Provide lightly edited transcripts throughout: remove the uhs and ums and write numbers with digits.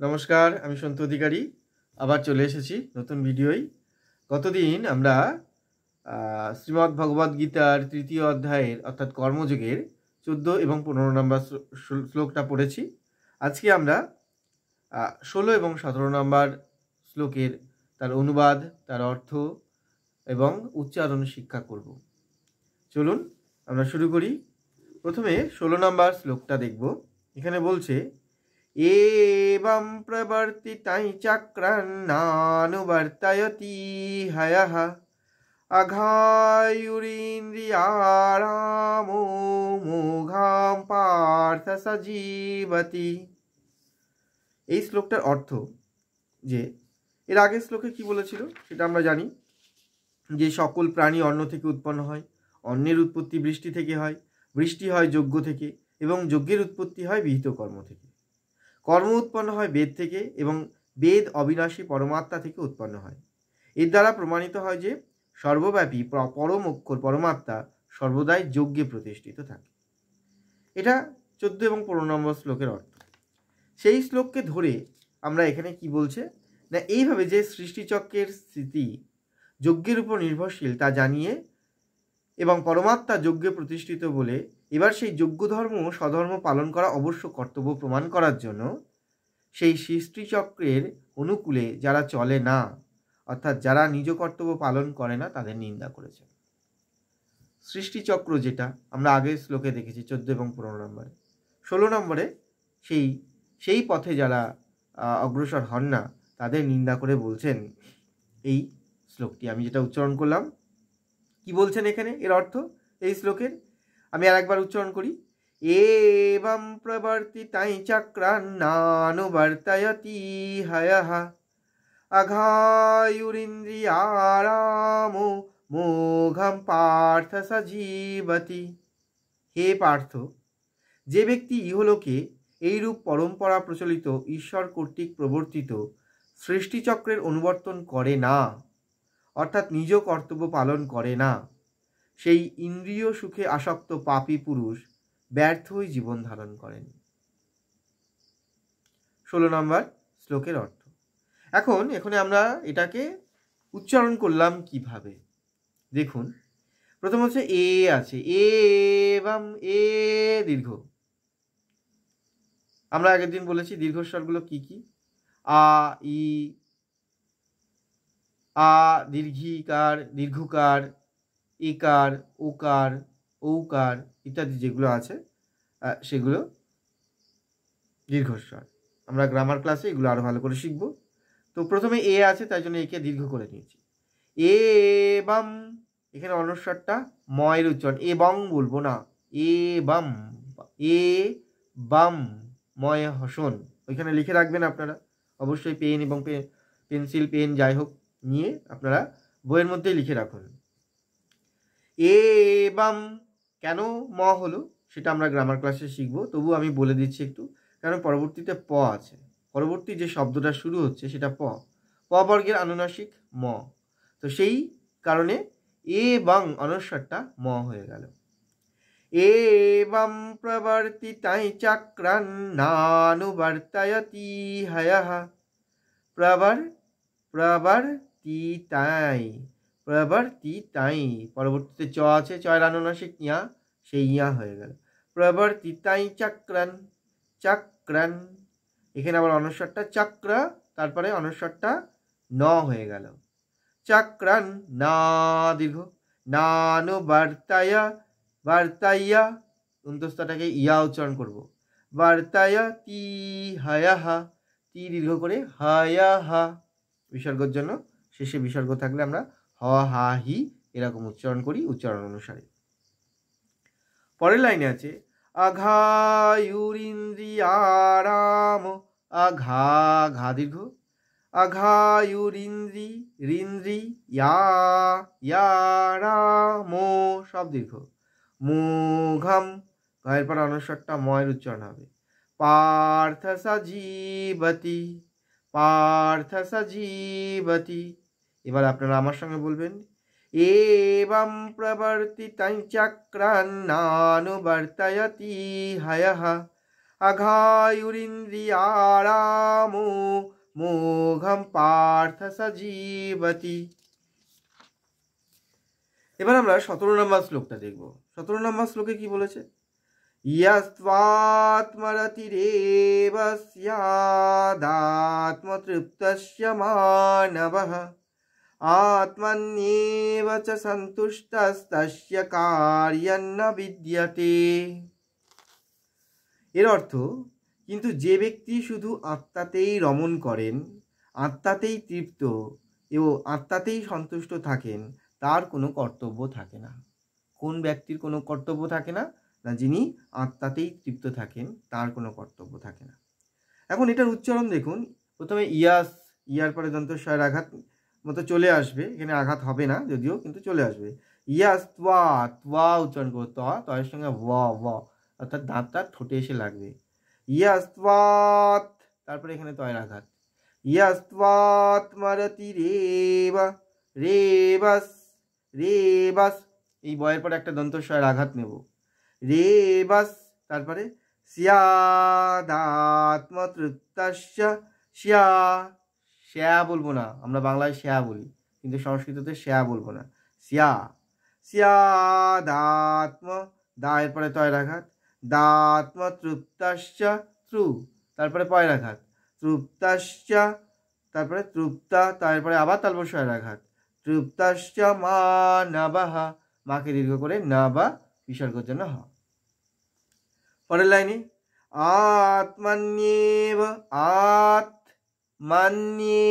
নমস্কার, আমি সন্তু অধিকারী আবার চলে এসেছি নতুন ভিডিওই। গতদিন আমরা শ্রীমদ্ ভগবদ্ গীতার তৃতীয় অধ্যায়ের অর্থাৎ কর্মযোগের 14 এবং 15 নম্বর শ্লোকটা পড়েছি। আজকে আমরা 16 এবং 17 নম্বর শ্লোকের তার অনুবাদ, তার অর্থ এবং উচ্চারণ শিক্ষা করব। চলুন আমরা শুরু করি। প্রথমে 16 নম্বর শ্লোকটা দেখব। এখানে বলছে, एवं प्रवर्तितं चक्रन्नानुवर्तयति हयः अघायुरिन्द्रियारामो मोघां पार्थ सजीवति। এই শ্লোকটার অর্থ যে এর আগের শ্লোকে কি বলেছিল সেটা আমরা জানি, যে সকল প্রাণী অন্ন থেকে উৎপন্ন হয়, অন্নের উৎপত্তি বৃষ্টি থেকে হয়, বৃষ্টি হয় যজ্ঞ থেকে এবং যজ্ঞের উৎপত্তি হয় বিহিত কর্ম থেকে। কর্ম উৎপন্ন হয় বেদ থেকে এবং বেদ অবিনাশী পরমাত্মা থেকে উৎপন্ন হয়। এর দ্বারা প্রমাণিত হয় যে সর্বব্যাপী পরম অক্ষর পরমাত্মা সর্বদাই যজ্ঞে প্রতিষ্ঠিত থাকে। এটা 14 এবং 15 নম্বর শ্লোকের অর্থ। সেই শ্লোককে ধরে আমরা এখানে কি বলছে না, এইভাবে যে সৃষ্টিচক্রের স্থিতি যজ্ঞের উপর নির্ভরশীল তা জানিয়ে এবং পরমাত্মা যজ্ঞে প্রতিষ্ঠিত বলে এবার সেই যজ্ঞ ধর্ম স্বধর্ম পালন করা অবশ্য কর্তব্য প্রমাণ করার জন্য সেই সৃষ্টিচক্রের অনুকূলে যারা চলে না, অর্থাৎ যারা নিজ কর্তব্য পালন করে না, তাদের নিন্দা করেছে। সৃষ্টিচক্র যেটা আমরা আগের শ্লোকে দেখেছি 14 এবং 15 নম্বরে, 16 নম্বরে সেই পথে যারা অগ্রসর হন না তাদের নিন্দা করে বলছেন এই শ্লোকটি। আমি যেটা উচ্চারণ করলাম, কি বলছেন এখানে এর অর্থ এই শ্লোকের আমি আর একবার উচ্চারণ করি। एवं प्रवर्तितं चक्रन्नानुवर्तयति हयः अघायुरिन्द्रियारामो मोघं पार्थ सजीवति। হে পার্থ, যে ব্যক্তি ইহলোকে এইরূপ পরম্পরা প্রচলিত ঈশ্বর কর্তৃক প্রবর্তিত সৃষ্টিচক্রের অনুবর্তন করে না, অর্থাৎ নিজ কর্তব্য পালন করে না, সেই ইন্দ্রিয় সুখে আসক্ত পাপী পুরুষ ব্যর্থই জীবন ধারণ করেন। 16 নম্বর শ্লোকের অর্থ। এখানে আমরা এটাকে উচ্চারণ করলাম কিভাবে দেখুন। প্রথম হচ্ছে এ আছে, এবং এ দীর্ঘ। আমরা আগের দিন বলেছি দীর্ঘস্বরগুলো কি কি, আ ই, আ দীর্ঘিকার, দীর্ঘকার, একার, ওকার, ঔকার ইত্যাদি যেগুলো আছে সেগুলো দীর্ঘস্বর। আমরা গ্রামার ক্লাসে এগুলো আরো ভালো করে শিখব। তো প্রথমে এ আছে, তাই জন্য একে দীর্ঘ করে নিয়েছি। এবং এখানে অনুস্বরটা ময়ের উচ্চারণ, এবং বলবো না, এ বাম, এ বাম ময় হসন ওইখানে লিখে রাখবেন আপনারা অবশ্যই। পেন এবং পেন্সিল পেন যাই হোক নিয়ে আপনারা বইয়ের মধ্যে লিখে রাখুন। এবং কেন ম হলো সেটা আমরা গ্রামার ক্লাসে শিখবো, তবু আমি বলে দিচ্ছি একটু, কারণ পরবর্তীতে প আছে। পরবর্তী যে শব্দটা শুরু হচ্ছে সেটা প বর্গের আনুনাসিক ম, তো সেই কারণে এবং অনুস্বরটা ম হয়ে গেল। এবং প্রবর্তিतं চক্রন্নানুবর্তয়তি হয়ः প্রবর্তিতাই পরবর্তীতে চ আছে, চয়ের আনুনাসিক ইয়া, সেই ইয়া হয়ে গেল। প্রবর্তিতাই চক্রন এখানে আবার অনুস্বরটা চক্র, তারপরে অনুস্বরটা ন হয়ে গেল। চক্রন না দীর্ঘ, বার্তায়া অন্তস্থটাকে ইয়া উচ্চারণ করব, বার্তায়তি হয়ঃ, তি দীর্ঘ করে হয়ঃ, বিসর্গের জন্য শেষে বিসর্গ থাকলে আমরা হ হা হি এরকম উচ্চারণ করি উচ্চারণ অনুসারে। পরের লাইনে আছে আঘায়ুরিন্দ্রিয়ারাম, আঘা ঘা দীর্ঘ, আঘায়ুরিন্দ্রি রিন্দ্রি ইয়ারামো সব দীর্ঘ, মোঘম ঘয়ের পর অনুস্বরটা ময়ের উচ্চারণ হবে। পার্থ সজীবতি। এবার আপনারা আমার সঙ্গে বলবেন, এবং প্রবর্তিतं চক্রন্নানুবর্তয়তি হয়ঃ अघायुरिन्द्रियारामो मोघम पार्थ सजीवति। এবার আমরা 17 নম্বর শ্লোকটা দেখব। 17 নম্বর শ্লোকে কি বলেছে? यस्त्वात्मरतिरेव स्यादात्मतृप्तस्य मानवः आत्मन्येव च सन्तुष्टस्तस्य कार्यं न विद्यते। এর অর্থ, কিন্তু যে ব্যক্তি শুধু আত্মাতেই রমণ করেন, আত্মাতেই তৃপ্ত এবং আত্মাতেই সন্তুষ্ট থাকেন, তার কোনো কর্তব্য থাকে না। কোন ব্যক্তির কোনো কর্তব্য থাকে না? না, যিনি আত্মাতেই তৃপ্ত থাকেন তার কোনো কর্তব্য থাকে না। এখন এটার উচ্চারণ দেখুন। প্রথমে ইয়াস, ইয়ার পরে দন্তস্বয়ের আঘাত মতো চলে আসবে, এখানে আঘাত হবে না যদিও, কিন্তু চলে আসবে। ইয়াস ত্বা, ত্বা উচ্চারণ করো, তয়ের সঙ্গে ওয়া, অর্থাৎ দাঁতটা ঠোঁটে এসে লাগবে। ইয়াস ত্বাত, তারপরে এখানে তয়ের আঘাত। ইয়াস ত্বাত মারতি রেবা, রেবাস, রেবাস, এই বয়ের পরে একটা দন্তস্বয়ের আঘাত নেব। রেবাস, তারপরে স্যাদাত্মতৃপ্তস্য, শ্যা, শ্যা বলবো না, আমরা বাংলায় শ্যা বলি, কিন্তু সংস্কৃততে শ্যা বলবো না, শ্যা, স্যাদাত্ম, দায়ের পরে তয়ের আঘাত, দাত্মতৃপ্তস্য, ত্রু, তারপরে পয়ের আঘাত, তৃপ্তস্য, তারপরে তৃপ্তা, তারপরে আবার তালবস্বয়ের আঘাত, তৃপ্তস্য মানবঃ, মাকে দীর্ঘ করে না বা বিসর্গের জন্য হ। পরের লাইনে আত্মন্যেব, আত্মন্যে,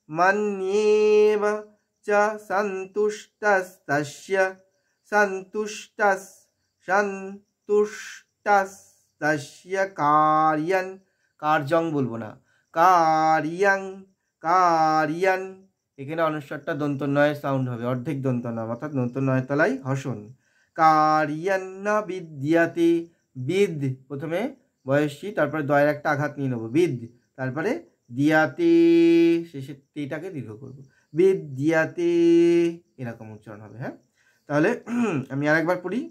মন্যেব চ সন্তুষ্টস্তস্য, সন্তুষ্টস, সন্তুষ্টস্তস্য কার্যং, কার্যং বলবো না, কার্যং, কার্যং, এখানে অনুস্বারটা দন্তন্বয় সাউন্ড হবে, অর্ধেক দন্তন্বয়, অর্থাৎ দন্তন্বয়ের তলায় হসন। কার্যং ন বিদ্যতে, বিদ প্রথমে বয়সী, তারপরে দয়ের একটা আঘাত নিয়ে নেবো, বিদ, তারপরে দিয়াতে, শেষে তেটাকে দীর্ঘ করবো, বিদ্যাতে, এরকম উচ্চারণ হবে। হ্যাঁ, তাহলে আমি আরেকবার পড়ি।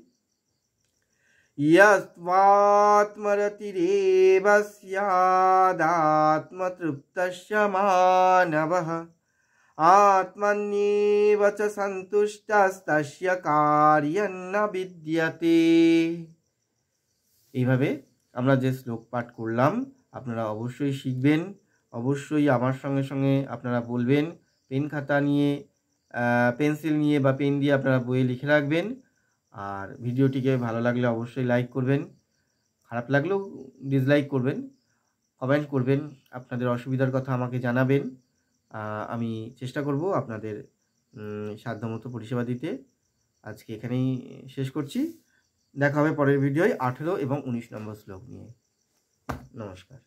यस्त्वात्मरतिरेव स्यादात्मतृप्तस्य मानवः आत्मन्येव च सन्तुष्टस्तस्य कार्यं न विद्यते। এইভাবে আমরা যে শ্লোক পাঠ করলাম আপনারা অবশ্যই শিখবেন, অবশ্যই আমার সঙ্গে সঙ্গে আপনারা বলবেন, পেন খাতা নিয়ে, পেন্সিল নিয়ে বা পেন দিয়ে আপনারা বইয়ে লিখে রাখবেন। আর ভিডিওটিকে ভালো লাগলে অবশ্যই লাইক করবেন, খারাপ লাগলেও ডিসলাইক করবেন, কমেন্ট করবেন, আপনাদের অসুবিধার কথা আমাকে জানাবেন। আমি চেষ্টা করব আপনাদের সাধ্যমতো পরিষেবা দিতে। আজকে এখানেই শেষ করছি, দেখা হবে পরের ভিডিওয় 18 এবং 19 নম্বর শ্লোক নিয়ে। নমস্কার।